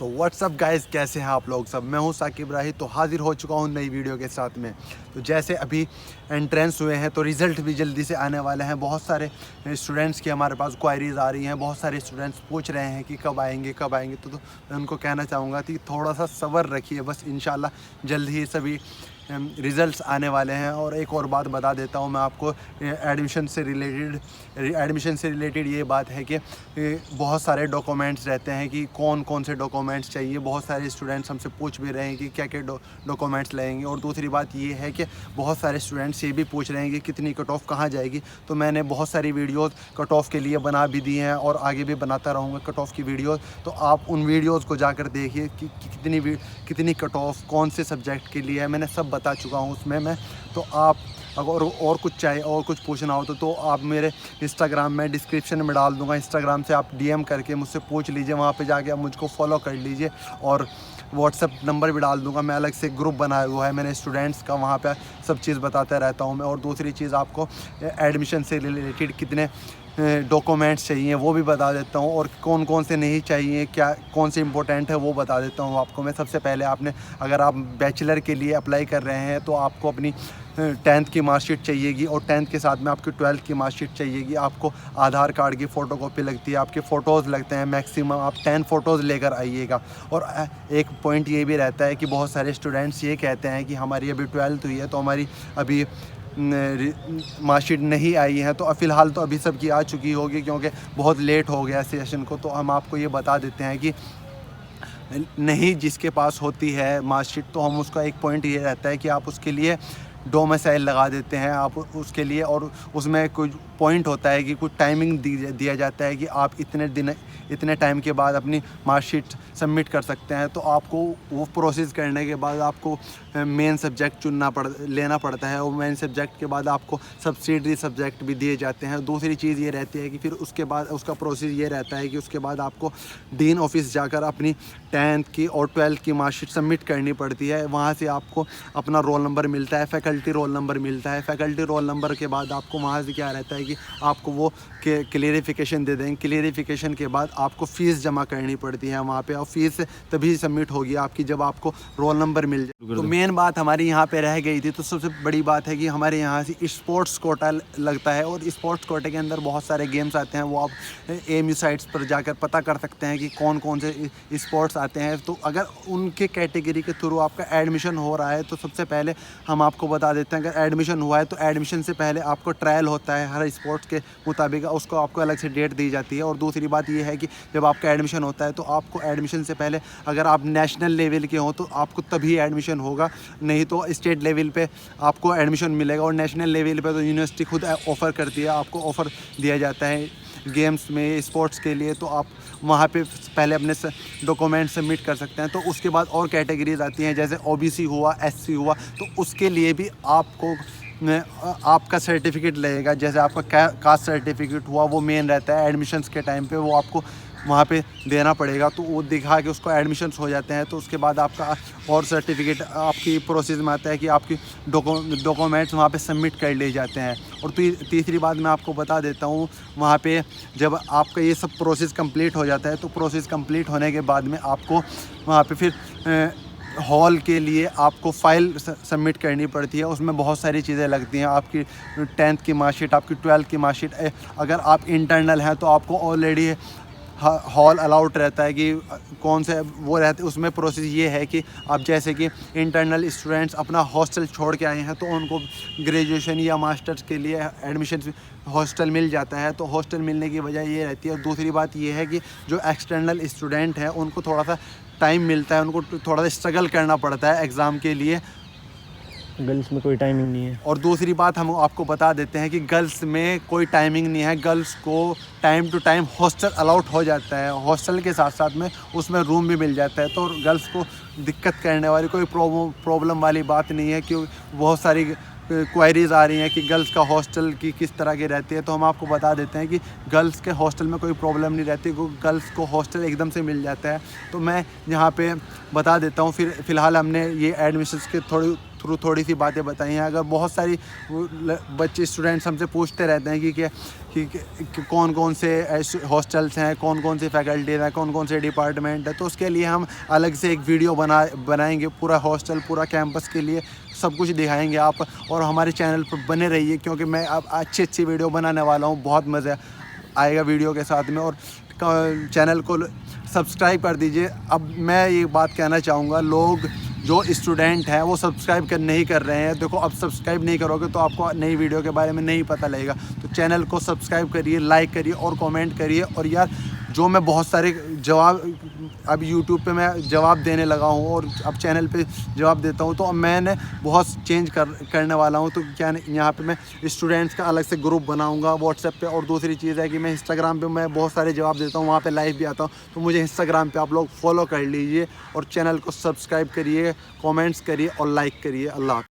So what's up guys, कैसे हैं आप लोग सब। मैं हूं साकिब राही, तो हाजिर हो चुका हूं नई वीडियो के साथ में। तो जैसे अभी एंट्रेंस हुए हैं तो रिज़ल्ट भी जल्दी से आने वाले हैं। बहुत सारे स्टूडेंट्स की हमारे पास क्वायरीज़ आ रही हैं, बहुत सारे स्टूडेंट्स पूछ रहे हैं कि कब आएंगे कब आएंगे। तो मैं उनको कहना चाहूँगा कि थोड़ा सा सब्र रखिए, बस इंशाल्लाह जल्द ही सभी रिज़ल्ट्स आने वाले हैं। और एक और बात बता देता हूँ मैं आपको, एडमिशन से रिलेटेड ये बात है कि बहुत सारे डॉक्यूमेंट्स रहते हैं कि कौन कौन से डॉक्यूमेंट्स चाहिए। बहुत सारे स्टूडेंट्स हमसे पूछ भी रहे हैं कि क्या क्या डॉक्यूमेंट्स लगेंगे। और दूसरी बात ये है कि बहुत सारे स्टूडेंट्स ये भी पूछ रहे हैं कि कितनी कट ऑफ कहाँ जाएगी। तो मैंने बहुत सारी वीडियोज़ कट ऑफ के लिए बना भी दी हैं और आगे भी बनाता रहूँगा कट ऑफ की वीडियोज़। तो आप उन वीडियोज़ को जाकर देखिए कि कितनी कट ऑफ कौन से सब्जेक्ट के लिए है, मैंने सब बता चुका हूँ उसमें मैं। तो आप अगर और कुछ चाहिए और कुछ पूछना हो तो आप मेरे इंस्टाग्राम में डिस्क्रिप्शन में डाल दूँगा। इंस्टाग्राम से आप डीएम करके मुझसे पूछ लीजिए, वहाँ पे जाके आप मुझको फॉलो कर लीजिए। और व्हाट्सएप नंबर भी डाल दूँगा, मैं अलग से ग्रुप बनाया हुआ है मैंने स्टूडेंट्स का, वहाँ पे सब चीज़ बताता रहता हूँ मैं। और दूसरी चीज़, आपको एडमिशन से रिलेटेड कितने डॉक्यूमेंट्स चाहिए वो भी बता देता हूँ, और कौन कौन से नहीं चाहिए, क्या कौन से इंपॉर्टेंट है वो बता देता हूँ आपको मैं। सबसे पहले आपने, अगर आप बैचलर के लिए अप्लाई कर रहे हैं तो आपको अपनी 10th की मार्कशीट चाहिएगी, और 10th के साथ में आपकी 12th की मार्कशीट चाहिएगी। आपको आधार कार्ड की फ़ोटोकॉपी लगती है, आपके फ़ोटोज़ लगते हैं मैक्सिमम, आप 10 फ़ोटोज़ लेकर आइएगा। और एक पॉइंट ये भी रहता है कि बहुत सारे स्टूडेंट्स ये कहते हैं कि हमारी अभी 12th हुई है तो हमारी अभी मार्कशीट नहीं आई है। तो फ़िलहाल तो अभी सबकी आ चुकी होगी, क्योंकि बहुत लेट हो गया सेशन को। तो हम आपको ये बता देते हैं कि नहीं, जिसके पास होती है मार्कशीट तो हम उसका एक पॉइंट ये रहता है कि आप उसके लिए डोमिसाइल लगा देते हैं आप उसके लिए। और उसमें कुछ पॉइंट होता है कि कुछ टाइमिंग दिया जाता है कि आप इतने टाइम के बाद अपनी मार्कशीट सबमिट कर सकते हैं। तो आपको वो प्रोसेस करने के बाद आपको मेन सब्जेक्ट लेना पड़ता है, और मेन सब्जेक्ट के बाद आपको सब्सिडरी सब्जेक्ट भी दिए जाते हैं। दूसरी चीज़ ये रहती है कि फिर उसके बाद उसका प्रोसेस ये रहता है कि उसके बाद आपको डीन ऑफिस जाकर अपनी 10th की और 12th की मार्कशीट सबमिट करनी पड़ती है। वहाँ से आपको अपना रोल नंबर मिलता है, फैकल्टी रोल नंबर मिलता है। फैकल्टी रोल नंबर के बाद आपको वहाँ से क्या रहता है कि आपको वो क्लियरिफिकेशन दे देंगे। क्लियरिफिकेशन के बाद आपको फ़ीस जमा करनी पड़ती है वहाँ पे, और फीस तभी सबमिट होगी आपकी जब आपको रोल नंबर मिल जाए। तो मेन बात हमारी यहाँ पे रह गई थी। तो सबसे बड़ी बात है कि हमारे यहाँ से स्पोर्ट्स कोटा लगता है, और स्पोर्ट्स कोटे के अंदर बहुत सारे गेम्स आते हैं। वो आप एएमयू साइट्स पर जाकर पता कर सकते हैं कि कौन कौन से स्पोर्ट्स आते हैं। तो अगर उनके कैटेगरी के थ्रू आपका एडमिशन हो रहा है तो सबसे पहले हम आपको बता देते हैं, अगर एडमिशन हुआ है तो एडमिशन से पहले आपको ट्रायल होता है हर स्पोर्ट्स के मुताबिक, उसको आपको अलग से डेट दी जाती है। और दूसरी बात ये है कि जब आपका एडमिशन होता है तो आपको एडमिशन से पहले, अगर आप नेशनल लेवल के हों तो आपको तभी एडमिशन होगा, नहीं तो स्टेट लेवल पे आपको एडमिशन मिलेगा। और नेशनल लेवल पे तो यूनिवर्सिटी खुद ऑफ़र करती है, आपको ऑफ़र दिया जाता है गेम्स में, स्पोर्ट्स के लिए। तो आप वहाँ पे पहले अपने डॉक्यूमेंट सबमिट कर सकते हैं। तो उसके बाद और कैटेगरीज आती हैं, जैसे ओबीसी हुआ, एससी हुआ, तो उसके लिए भी आपको आपका सर्टिफिकेट लगेगा। जैसे आपका कास्ट सर्टिफिकेट हुआ, वो मेन रहता है एडमिशन्स के टाइम पे, वो आपको वहाँ पे देना पड़ेगा। तो वो दिखा के उसको एडमिशन्स हो जाते हैं। तो उसके बाद आपका और सर्टिफिकेट आपकी प्रोसेस में आता है कि आपकी डॉक्यूमेंट्स वहाँ पे सबमिट कर लिए जाते हैं। और तीसरी बात मैं आपको बता देता हूँ, वहाँ पे जब आपका ये सब प्रोसेस कंप्लीट हो जाता है तो प्रोसेस कंप्लीट होने के बाद में आपको वहाँ पे फिर हॉल के लिए आपको फ़ाइल सबमिट करनी पड़ती है। उसमें बहुत सारी चीज़ें लगती हैं, आपकी 10th की मार्कशीट, आपकी 12th की मार्कशीट। अगर आप इंटरनल हैं तो आपको ऑलरेडी हॉल अलाउड रहता है कि कौन से वो रहते। उसमें प्रोसेस ये है कि आप जैसे कि इंटरनल स्टूडेंट्स अपना हॉस्टल छोड़ के आए हैं तो उनको ग्रेजुएशन या मास्टर्स के लिए एडमिशन हॉस्टल मिल जाता है। तो हॉस्टल मिलने की वजह ये रहती है। और दूसरी बात ये है कि जो एक्सटर्नल स्टूडेंट हैं उनको थोड़ा सा टाइम मिलता है, उनको थोड़ा सा स्ट्रगल करना पड़ता है एग्ज़ाम के लिए। गर्ल्स में कोई टाइमिंग नहीं है। और दूसरी बात हम आपको बता देते हैं कि गर्ल्स में कोई टाइमिंग नहीं है, गर्ल्स को टाइम टू टाइम हॉस्टल अलाउट हो जाता है। हॉस्टल के साथ साथ में उसमें रूम भी मिल जाता है। तो गर्ल्स को दिक्कत करने वाली कोई प्रॉब्लम वाली बात नहीं है, क्योंकि बहुत सारी क्वायरीज़ आ रही हैं कि गर्ल्स का हॉस्टल की किस तरह की रहती है। तो हम आपको बता देते हैं कि गर्ल्स के हॉस्टल में कोई प्रॉब्लम नहीं रहती, क्योंकि गर्ल्स को हॉस्टल एकदम से मिल जाता है। तो मैं यहाँ पे बता देता हूँ। फ़िलहाल हमने ये एडमिशन्स के थ्रू थोड़ी सी बातें बताई हैं। अगर बहुत सारी बच्चे स्टूडेंट्स हमसे पूछते रहते हैं कि कौन कौन से हॉस्टल्स हैं, कौन कौन सी फैकल्टीज़ हैं, कौन कौन से डिपार्टमेंट है, तो उसके लिए हम अलग से एक वीडियो बनाएंगे पूरा हॉस्टल, पूरा कैंपस के लिए सब कुछ दिखाएंगे आप। और हमारे चैनल पर बने रहिए, क्योंकि मैं अब अच्छी वीडियो बनाने वाला हूँ, बहुत मज़ा आएगा वीडियो के साथ में। और चैनल को सब्सक्राइब कर दीजिए। अब मैं ये बात कहना चाहूँगा, लोग जो स्टूडेंट हैं वो सब्सक्राइब नहीं कर रहे हैं। देखो, अब सब्सक्राइब नहीं करोगे तो आपको नई वीडियो के बारे में नहीं पता लगेगा। तो चैनल को सब्सक्राइब करिए, लाइक करिए और कमेंट करिए। और यार, जो मैं बहुत सारे जवाब अब यूट्यूब पे मैं जवाब देने लगा हूँ और अब चैनल पे जवाब देता हूँ, तो अब मैंने बहुत चेंज करने वाला हूँ। तो क्या यहाँ पे मैं स्टूडेंट्स का अलग से ग्रुप बनाऊँगा व्हाट्सएप पे। और दूसरी चीज़ है कि मैं इंस्टाग्राम पे मैं बहुत सारे जवाब देता हूँ, वहाँ पे लाइव भी आता हूँ। तो मुझे इंस्टाग्राम पे आप लोग फॉलो कर लीजिए और चैनल को सब्सक्राइब करिए, कमेंट्स करिए और लाइक करिए। अल्लाह।